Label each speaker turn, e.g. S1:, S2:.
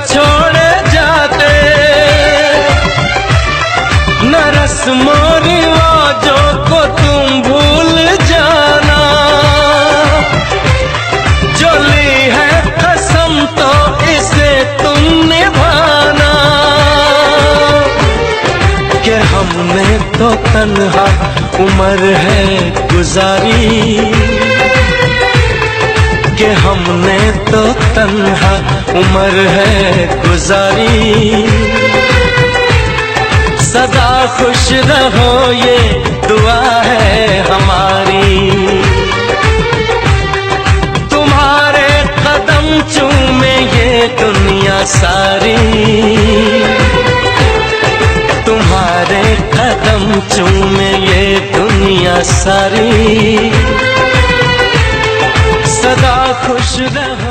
S1: छोड़े जाते, न रस्मों रिवाजों को तुम भूल जाना। जो ली है कसम तो इसे तुम निभाना। कि हमने तो तन्हा उम्र है गुजारी, कि हमने तो तन्हा उम्र है गुजारी। सदा खुश रहो ये दुआ है हमारी, तुम्हारे कदम चूमे ये दुनिया सारी। तुम्हारे कदम चूमे ये दुनिया सारी। सदा खुश रहो।